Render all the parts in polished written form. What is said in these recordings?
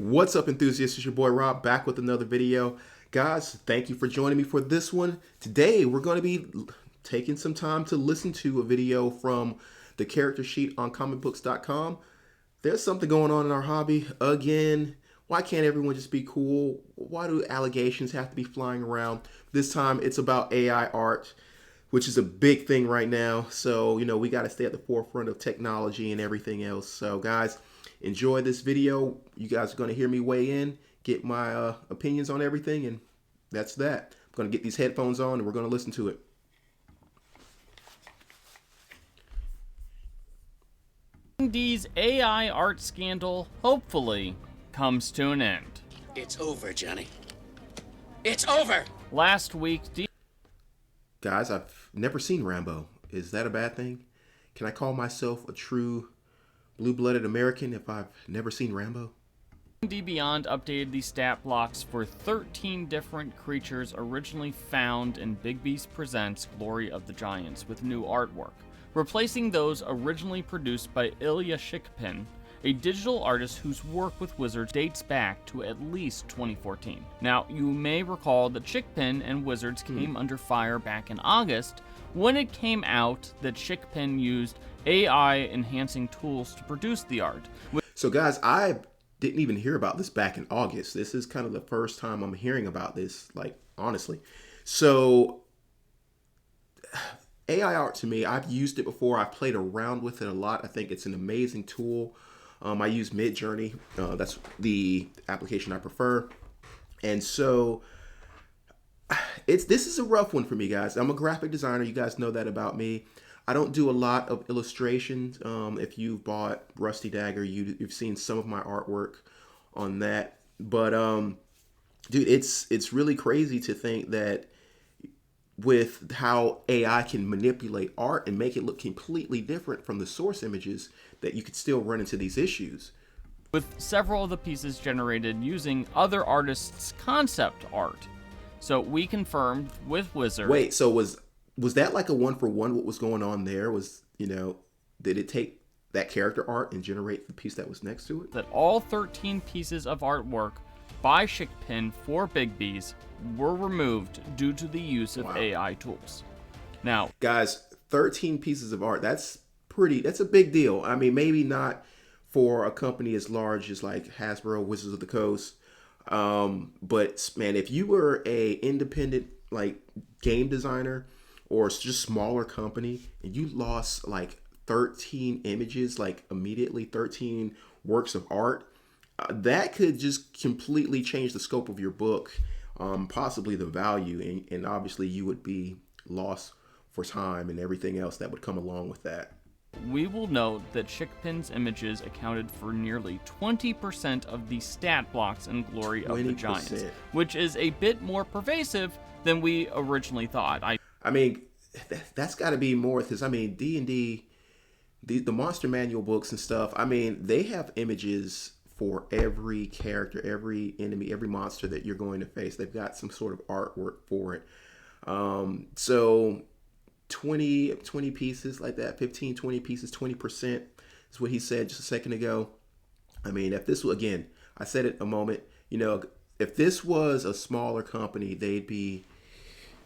What's up, enthusiasts? It's your boy Rob back with another video. Guys, thank you for joining me for this one. Today, we're going to be taking some time to listen to a video from the character sheet on comicbooks.com. There's something going on in our hobby again. Why can't everyone just be cool? Why do allegations have to be flying around? This time, it's about AI art, which is a big thing right now. So, we got to stay at the forefront of technology and everything else. So, guys, enjoy this video. You guys are going to hear me weigh in, get my opinions on everything, and that's that. I'm going to get these headphones on, and we're going to listen to it. D's AI art scandal hopefully comes to an end. It's over, Johnny. It's over! Last week, Guys, I've never seen Rambo. Is that a bad thing? Can I call myself a true blue-blooded American if I've never seen Rambo? D Beyond updated the stat blocks for 13 different creatures originally found in Big Beast Presents Glory of the Giants with new artwork, replacing those originally produced by Ilya Shikpin, a digital artist whose work with Wizards dates back to at least 2014. Now, you may recall that Shikpin and Wizards came under fire back in August when it came out that Shikpin used AI enhancing tools to produce the art. So guys, I didn't even hear about this back in August. This is kind of the first time I'm hearing about this, like, honestly. So AI art, to me, I've used it before. I've played around with it a lot. I think it's an amazing tool. I use Midjourney. That's the application I prefer. And so this is a rough one for me, guys. I'm a graphic designer. You guys know that about me. I don't do a lot of illustrations. If you've bought Rusty Dagger, you've seen some of my artwork on that. But dude, it's really crazy to think that with how AI can manipulate art and make it look completely different from the source images, that you could still run into these issues. With several of the pieces generated using other artists' concept art. So we confirmed with Wizards. Wait, so was that like a one-for-one what was going on there? Was, did it take that character art and generate the piece that was next to it? That all 13 pieces of artwork by Shikpin for Big B's were removed due to the use of AI tools. Now, guys, 13 pieces of art, that's a big deal. I mean, maybe not for a company as large as like Hasbro, Wizards of the Coast. But man, if you were a independent like game designer or just smaller company and you lost like 13 images, like immediately 13 works of art, that could just completely change the scope of your book, possibly the value, and obviously you would be lost for time and everything else that would come along with that. We will note that Shikpin's images accounted for nearly 20% of the stat blocks in Glory of the Giants, which is a bit more pervasive than we originally thought. I mean, that's got to be more, because I mean, D&D, the Monster Manual books and stuff, I mean, they have images for every character, every enemy, every monster that you're going to face. They've got some sort of artwork for it. So 20 pieces like that, 15, 20 pieces, 20% is what he said just a second ago. I mean, if this was, again, I said it a moment, if this was a smaller company, they'd be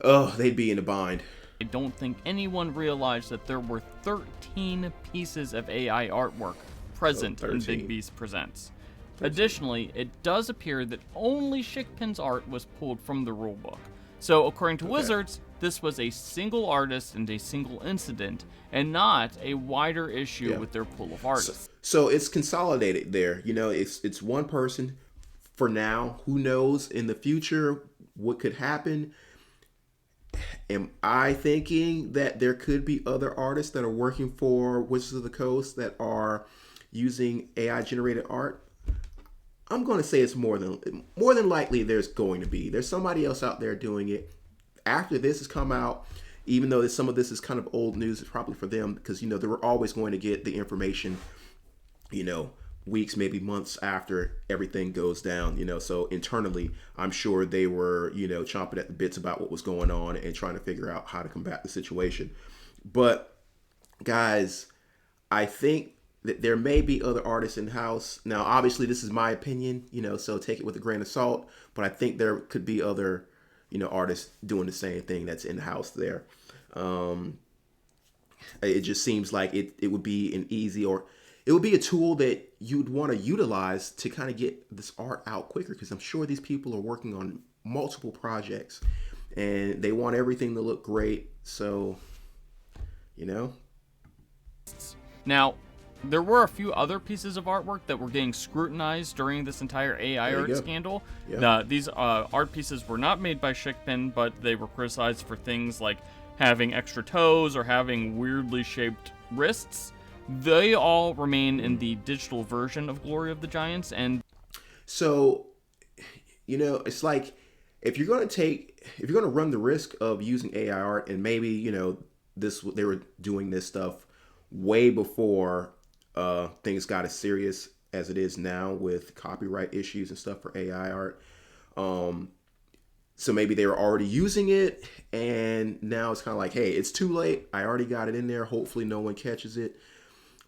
in a bind. I don't think anyone realized that there were 13 pieces of AI artwork present in Big Beast Presents. 13. Additionally, it does appear that only Shikpin's art was pulled from the rulebook. So, according to Wizards, this was a single artist and a single incident, and not a wider issue with their pool of artists. So it's consolidated there. It's one person for now. Who knows in the future what could happen? Am I thinking that there could be other artists that are working for Wizards of the Coast that are using AI generated art? I'm going to say it's more than likely there's somebody else out there doing it. After this has come out, even though some of this is kind of old news, it's probably for them because, they were always going to get the information, weeks, maybe months after everything goes down, so internally, I'm sure they were, chomping at the bits about what was going on and trying to figure out how to combat the situation. But guys, I think there may be other artists in house. Now, obviously, this is my opinion, so take it with a grain of salt. But I think there could be other, artists doing the same thing that's in house there. It just seems like it would be an easy, or it would be a tool that you'd want to utilize to kind of get this art out quicker, because I'm sure these people are working on multiple projects and they want everything to look great. So, Now, there were a few other pieces of artwork that were getting scrutinized during this entire AI art scandal. Yeah. These art pieces were not made by Schickpin, but they were criticized for things like having extra toes or having weirdly shaped wrists. They all remain in the digital version of Glory of the Giants, and so, it's like if you're going to run the risk of using AI art, and maybe they were doing this stuff way before things got as serious as it is now with copyright issues and stuff for AI art. So maybe they were already using it, and now it's kind of like, hey, it's too late. I already got it in there. Hopefully no one catches it.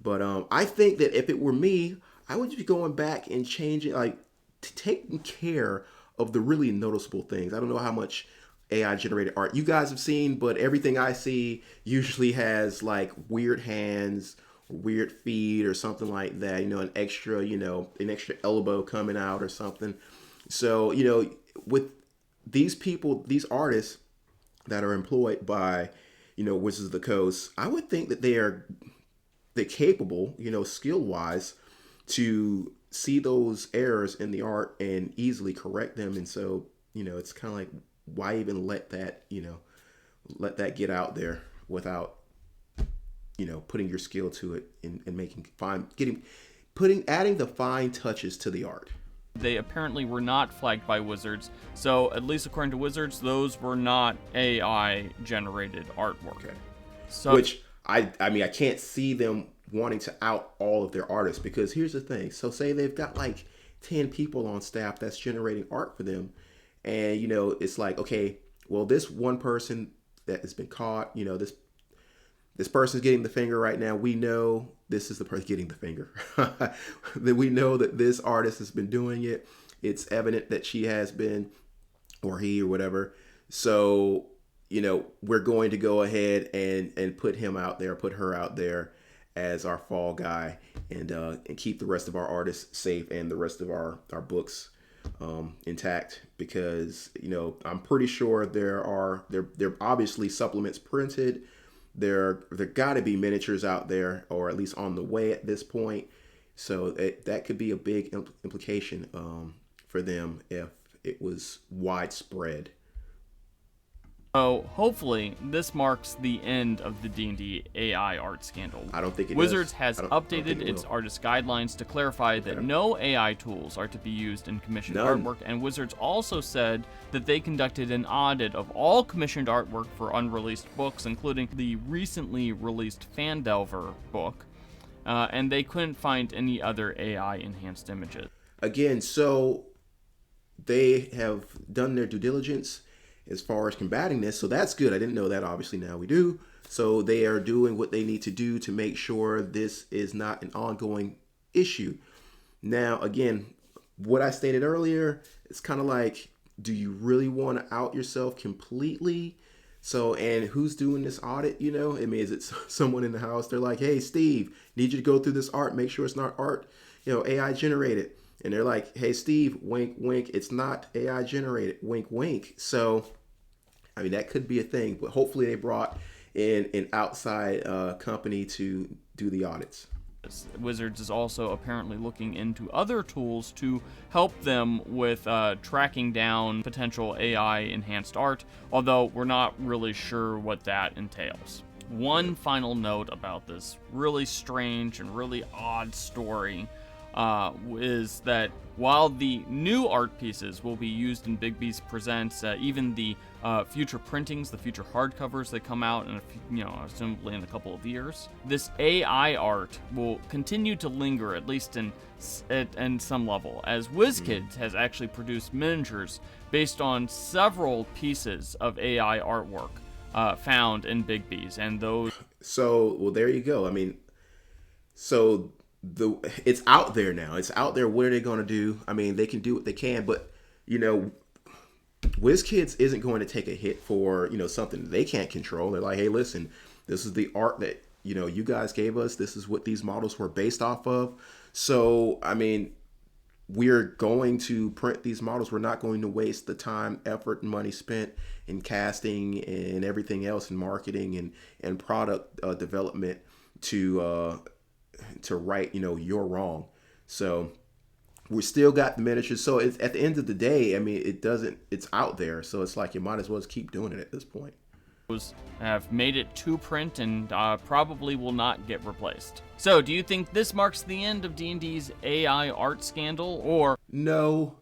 But I think that if it were me, I would be going back and changing, like taking care of the really noticeable things. I don't know how much AI generated art you guys have seen, but everything I see usually has like weird hands, weird feet, or something like that. An extra elbow coming out or something. So with these people, these artists that are employed by Wizards of the Coast, I would think that they're capable, skill wise, to see those errors in the art and easily correct them. And so it's kind of like, why even let that get out there without putting your skill to it and adding the fine touches to the art. they apparently were not flagged by Wizards. So, at least according to Wizards, those were not AI-generated artwork. Okay. So, Which, I can't see them wanting to out all of their artists, because here's the thing. So, say they've got like 10 people on staff that's generating art for them. And, it's like, okay, well, this one person that has been caught, this person's getting the finger right now. We know this is the person getting the finger. That we know that this artist has been doing it. It's evident that she has been, or he, or whatever. So, we're going to go ahead and put him out there, put her out there as our fall guy, and keep the rest of our artists safe and the rest of our books intact, because I'm pretty sure there are obviously supplements printed. There got to be miniatures out there, or at least on the way at this point. So that could be a big implication for them if it was widespread. So hopefully this marks the end of the D&D AI art scandal. I don't think it Wizards does. has updated its artist guidelines to clarify that no AI tools are to be used in commissioned artwork, and Wizards also said that they conducted an audit of all commissioned artwork for unreleased books, including the recently released Fandelver book, and they couldn't find any other AI-enhanced images. Again, so they have done their due diligence as far as combating this, so that's good. I didn't know that. Obviously now we do. So they are doing what they need to do to make sure this is not an ongoing issue. Now, again, what I stated earlier, it's kind of like, do you really want to out yourself completely? So, and who's doing this audit? Is it someone in the house? They're like, hey, Steve, need you to go through this art, make sure it's not art, AI generated. And they're like, hey, Steve, wink, wink, it's not AI generated, wink, wink. So, that could be a thing, but hopefully they brought in an outside company to do the audits. Wizards is also apparently looking into other tools to help them with tracking down potential AI-enhanced art, although we're not really sure what that entails. One final note about this really strange and really odd story is that while the new art pieces will be used in Big Beast Presents, even the future printings, the future hardcovers that come out in assumably in a couple of years, this AI art will continue to linger, at least in some level, as WizKids has actually produced miniatures based on several pieces of AI artwork found in Big Bees, and those. So, well, there you go. So the it's out there now. It's out there. What are they going to do? I mean, they can do what they can, but you know, WizKids isn't going to take a hit for something they can't control. They're like, hey, listen, this is the art that you guys gave us. This is what these models were based off of. So I mean, we're going to print these models. We're not going to waste the time, effort, and money spent in casting and everything else, in marketing and product development to right you're wrong. So we still got the miniatures. So it's, at the end of the day, I mean, it's out there. So it's like you might as well just keep doing it at this point. Have made it to print and probably will not get replaced. So, do you think this marks the end of D&D's AI art scandal, or no?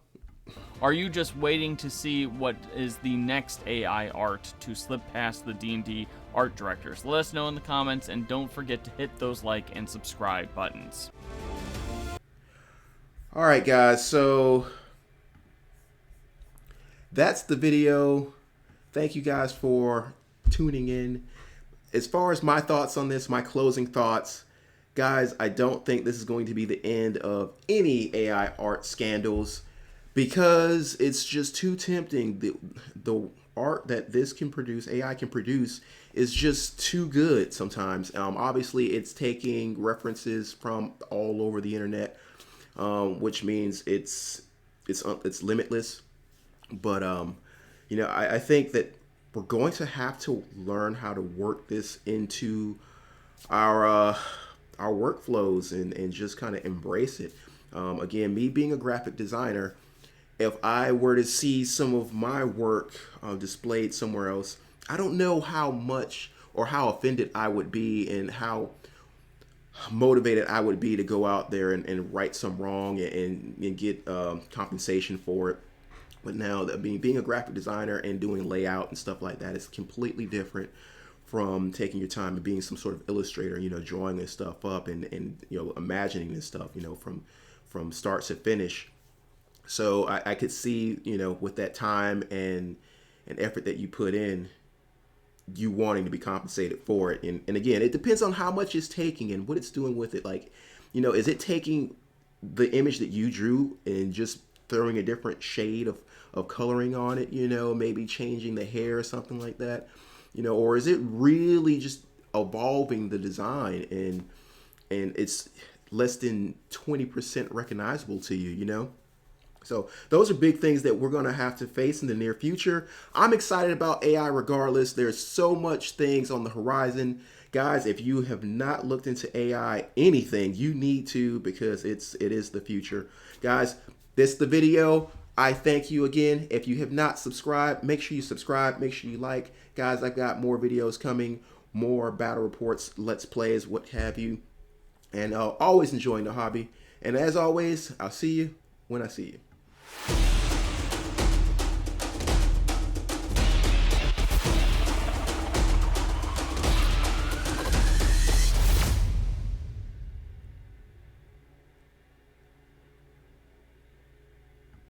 Are you just waiting to see what is the next AI art to slip past the D&D art directors? Let us know in the comments, and don't forget to hit those like and subscribe buttons. All right, guys. So that's the video. Thank you guys for tuning in. As far as my thoughts on this, my closing thoughts, guys, I don't think this is going to be the end of any AI art scandals, because it's just too tempting. The art that this can produce, AI can produce, is just too good sometimes. Obviously, it's taking references from all over the internet, which means it's limitless. But I think that we're going to have to learn how to work this into our workflows and just kind of embrace it. Again, me being a graphic designer, if I were to see some of my work displayed somewhere else, I don't know how much or how offended I would be, and how motivated I would be to go out there and right some wrong and get compensation for it. But now, being a graphic designer and doing layout and stuff like that is completely different from taking your time and being some sort of illustrator, drawing this stuff up and imagining this stuff, from start to finish. So I could see, with that time and effort that you put in, you wanting to be compensated for it. And again, it depends on how much it's taking and what it's doing with it. Like, is it taking the image that you drew and just throwing a different shade of coloring on it, maybe changing the hair or something like that, or is it really just evolving the design and it's less than 20% recognizable to you, So those are big things that we're going to have to face in the near future. I'm excited about AI regardless. There's so much things on the horizon. Guys, if you have not looked into AI anything, you need to, because it is the future. Guys, this is the video. I thank you again. If you have not subscribed, make sure you subscribe. Make sure you like. Guys, I've got more videos coming, more battle reports, let's plays, what have you. And always enjoying the hobby. And as always, I'll see you when I see you.